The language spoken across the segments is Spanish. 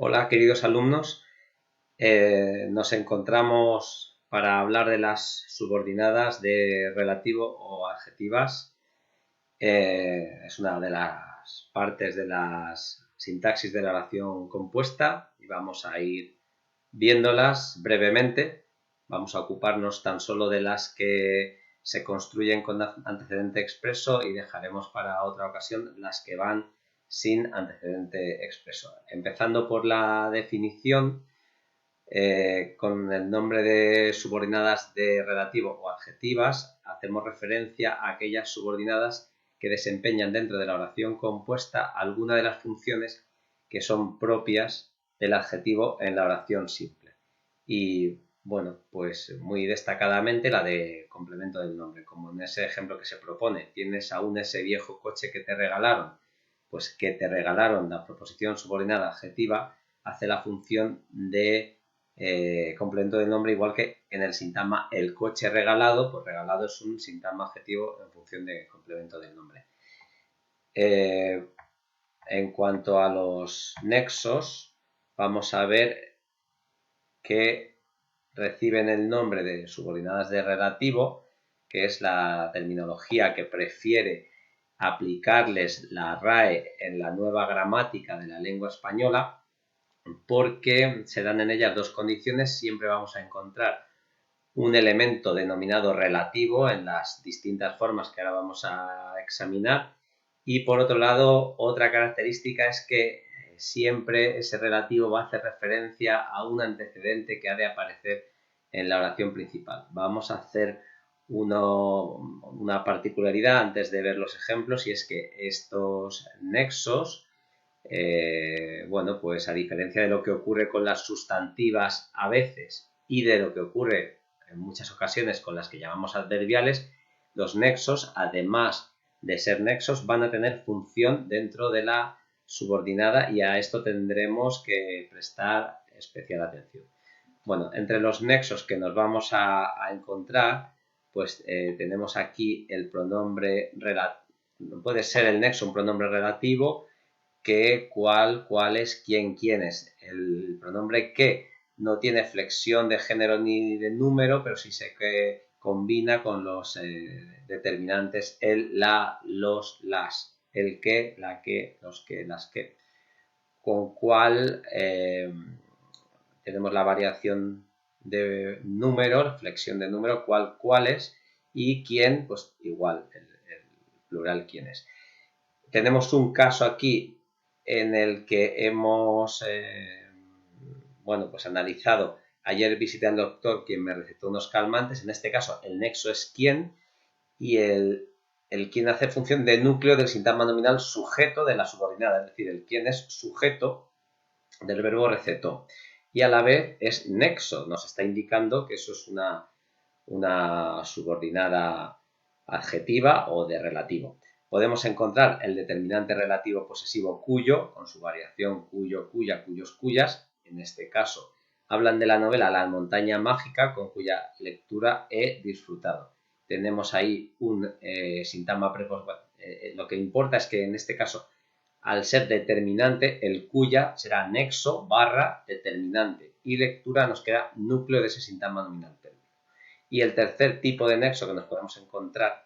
Hola, queridos alumnos. Nos encontramos para hablar de las subordinadas de relativo o adjetivas. Es una de las partes de las sintaxis de la oración compuesta y vamos a ir viéndolas brevemente. Vamos a ocuparnos tan solo de las que se construyen con antecedente expreso y dejaremos para otra ocasión las que van sin antecedente expreso. Empezando por la definición, con el nombre de subordinadas de relativo o adjetivas, hacemos referencia a aquellas subordinadas que desempeñan dentro de la oración compuesta alguna de las funciones que son propias del adjetivo en la oración simple. Y bueno, pues muy destacadamente la de complemento del nombre, como en ese ejemplo que se propone. Tienes aún ese viejo coche que te regalaron, pues que te regalaron, la proposición subordinada adjetiva hace la función de complemento del nombre, igual que en el sintagma el coche regalado, pues regalado es un sintagma adjetivo en función de complemento del nombre. En cuanto a los nexos, vamos a ver que reciben el nombre de subordinadas de relativo, que es la terminología que prefiere aplicarles la RAE en la nueva gramática de la lengua española, porque se dan en ellas dos condiciones. Siempre vamos a encontrar un elemento denominado relativo en las distintas formas que ahora vamos a examinar, y por otro lado, otra característica es que siempre ese relativo va a hacer referencia a un antecedente que ha de aparecer en la oración principal. Vamos a hacer una particularidad antes de ver los ejemplos, y es que estos nexos, bueno, pues a diferencia de lo que ocurre con las sustantivas a veces y de lo que ocurre en muchas ocasiones con las que llamamos adverbiales, los nexos, además de ser nexos, van a tener función dentro de la subordinada, y a esto tendremos que prestar especial atención. Bueno, entre los nexos que nos vamos a encontrar, pues tenemos aquí el pronombre relativo. Puede ser el nexo un pronombre relativo, que, cuál es, quién es. El pronombre que no tiene flexión de género ni de número, pero sí se combina con los determinantes el, la, los, las. El que, la que, los que, las que. Con cuál tenemos la variación de número, flexión de número, cuáles, y quién, pues igual, el plural quiénes. Tenemos un caso aquí en el que hemos bueno, pues analizado. Ayer visité al doctor, quien me recetó unos calmantes. En este caso el nexo es quién, y el quién hace función de núcleo del sintagma nominal sujeto de la subordinada, es decir, el quién es sujeto del verbo recetó, y a la vez es nexo. Nos está indicando que eso es una subordinada adjetiva o de relativo. Podemos encontrar el determinante relativo posesivo cuyo, con su variación cuyo, cuya, cuyos, cuyas. En este caso hablan de la novela La montaña mágica, con cuya lectura he disfrutado. Tenemos ahí un sintagma prepositivo. Lo que importa es que en este caso, al ser determinante, el cuya será nexo barra determinante, y lectura nos queda núcleo de ese sintagma nominal. Y el tercer tipo de nexo que nos podemos encontrar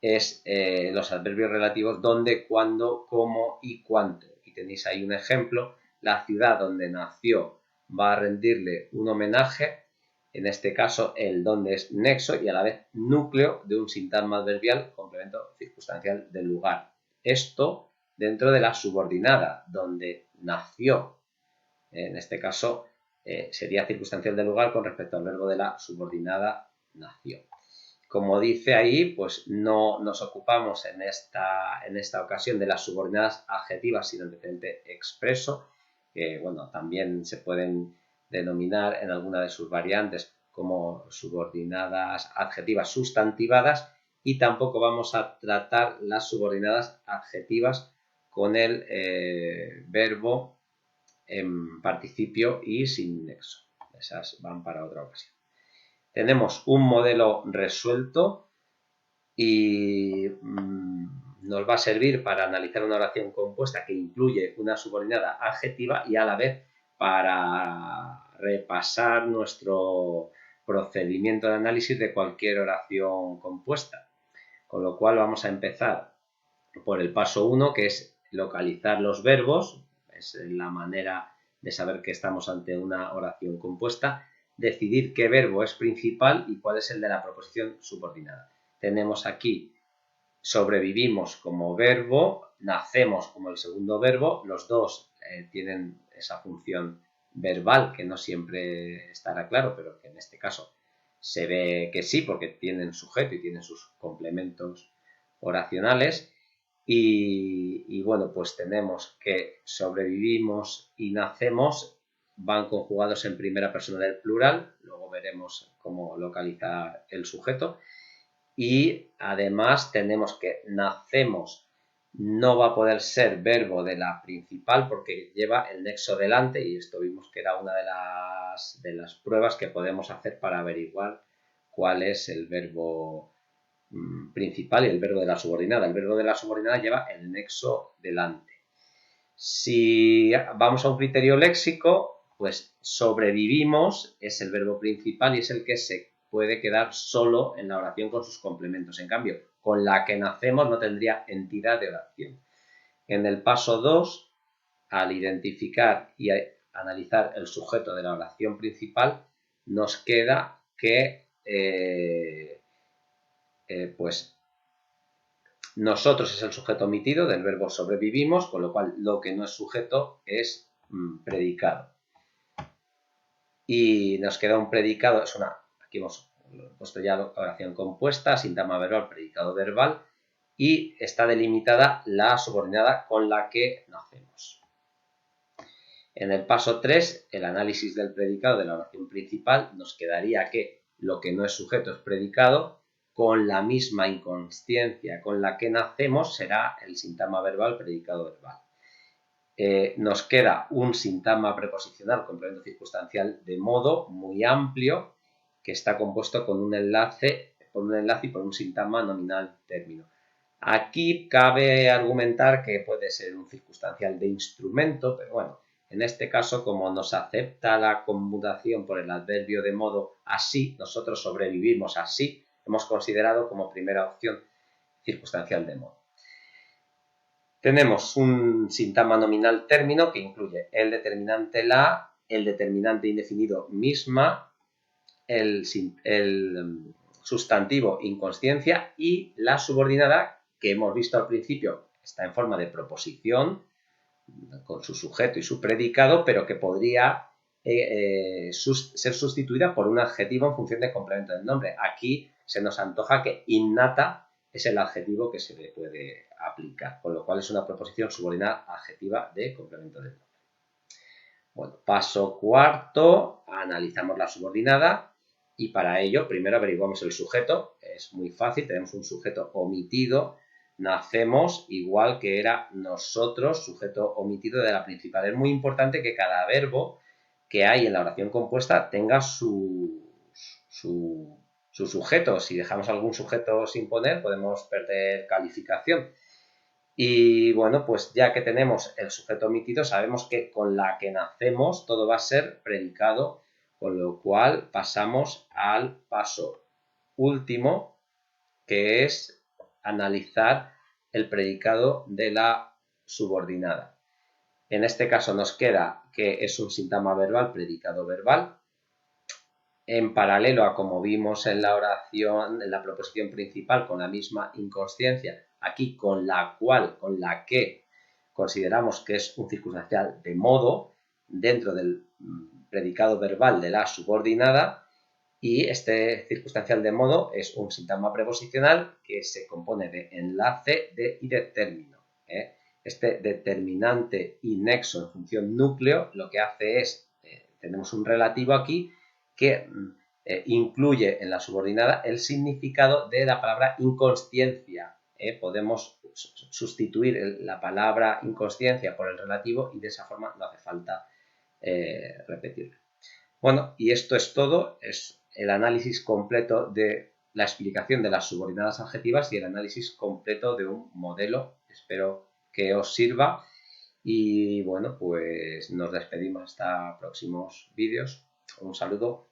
es los adverbios relativos donde, cuándo, cómo y cuánto. Y tenéis ahí un ejemplo: la ciudad donde nació va a rendirle un homenaje. En este caso, el donde es nexo y a la vez núcleo de un sintagma adverbial, complemento circunstancial del lugar. Esto dentro de la subordinada, donde nació. En este caso, sería circunstancial del lugar con respecto al verbo de la subordinada nació. Como dice ahí, pues no nos ocupamos en esta ocasión de las subordinadas adjetivas sin antecedente expreso, que bueno, también se pueden denominar en alguna de sus variantes como subordinadas adjetivas sustantivadas, y tampoco vamos a tratar las subordinadas adjetivas con el verbo en participio y sin nexo. Esas van para otra ocasión. Tenemos un modelo resuelto y nos va a servir para analizar una oración compuesta que incluye una subordinada adjetiva y a la vez para repasar nuestro procedimiento de análisis de cualquier oración compuesta. Con lo cual vamos a empezar por el paso 1, que es localizar los verbos. Es la manera de saber que estamos ante una oración compuesta. Decidir qué verbo es principal y cuál es el de la proposición subordinada. Tenemos aquí sobrevivimos como verbo, nacemos como el segundo verbo. Los dos tienen esa función verbal, que no siempre estará claro, pero que en este caso se ve que sí, porque tienen sujeto y tienen sus complementos oracionales. Y bueno, pues tenemos que sobrevivimos y nacemos van conjugados en primera persona del plural. Luego veremos cómo localizar el sujeto. Y además tenemos que nacemos no va a poder ser verbo de la principal porque lleva el nexo delante, y esto vimos que era una de las pruebas que podemos hacer para averiguar cuál es el verbo principal y el verbo de la subordinada. El verbo de la subordinada lleva el nexo delante. Si vamos a un criterio léxico, pues sobrevivimos es el verbo principal y es el que se puede quedar solo en la oración con sus complementos. En cambio, con la que nacemos no tendría entidad de oración. En el paso 2, al identificar y analizar el sujeto de la oración principal, nos queda que pues nosotros es el sujeto omitido del verbo sobrevivimos, con lo cual lo que no es sujeto es predicado. Y nos queda un predicado, aquí hemos puesto ya oración compuesta, sintagma verbal, predicado verbal, y está delimitada la subordinada con la que nacemos. En el paso 3, el análisis del predicado de la oración principal, nos quedaría que lo que no es sujeto es predicado, con la misma inconsciencia con la que nacemos será el sintagma verbal, predicado verbal. Nos queda un sintagma preposicional, complemento circunstancial de modo muy amplio, que está compuesto con un enlace y por un sintagma nominal término. Aquí cabe argumentar que puede ser un circunstancial de instrumento, pero bueno, en este caso, como nos acepta la conmutación por el adverbio de modo así, nosotros sobrevivimos así, hemos considerado como primera opción circunstancial de modo. Tenemos un sintagma nominal término que incluye el determinante la, el determinante indefinido misma, el sustantivo inconsciencia y la subordinada que hemos visto al principio está en forma de proposición con su sujeto y su predicado, pero que podría ser sustituida por un adjetivo en función del complemento del nombre. Aquí se nos antoja que innata es el adjetivo que se le puede aplicar, con lo cual es una proposición subordinada adjetiva de complemento del nombre. Bueno, paso cuarto, analizamos la subordinada y para ello primero averiguamos el sujeto. Es muy fácil, tenemos un sujeto omitido, nacemos igual que era nosotros, sujeto omitido de la principal. Es muy importante que cada verbo que hay en la oración compuesta tenga su sujeto. Si dejamos algún sujeto sin poner, podemos perder calificación. Y bueno, pues ya que tenemos el sujeto omitido, sabemos que con la que nacemos todo va a ser predicado, con lo cual pasamos al paso último, que es analizar el predicado de la subordinada. En este caso nos queda que es un sintagma verbal, predicado verbal. En paralelo a como vimos en la oración, en la proposición principal, con la misma inconsciencia, aquí con la que consideramos que es un circunstancial de modo dentro del predicado verbal de la subordinada, y este circunstancial de modo es un sintagma preposicional que se compone de enlace y de término. Este determinante y nexo en función núcleo lo que hace es, tenemos un relativo aquí que incluye en la subordinada el significado de la palabra inconsciencia. Podemos sustituir la palabra inconsciencia por el relativo y de esa forma no hace falta repetirlo. Bueno, y esto es todo, es el análisis completo de la explicación de las subordinadas adjetivas y el análisis completo de un modelo. Espero que os sirva Y bueno, pues nos despedimos hasta próximos vídeos. Un saludo.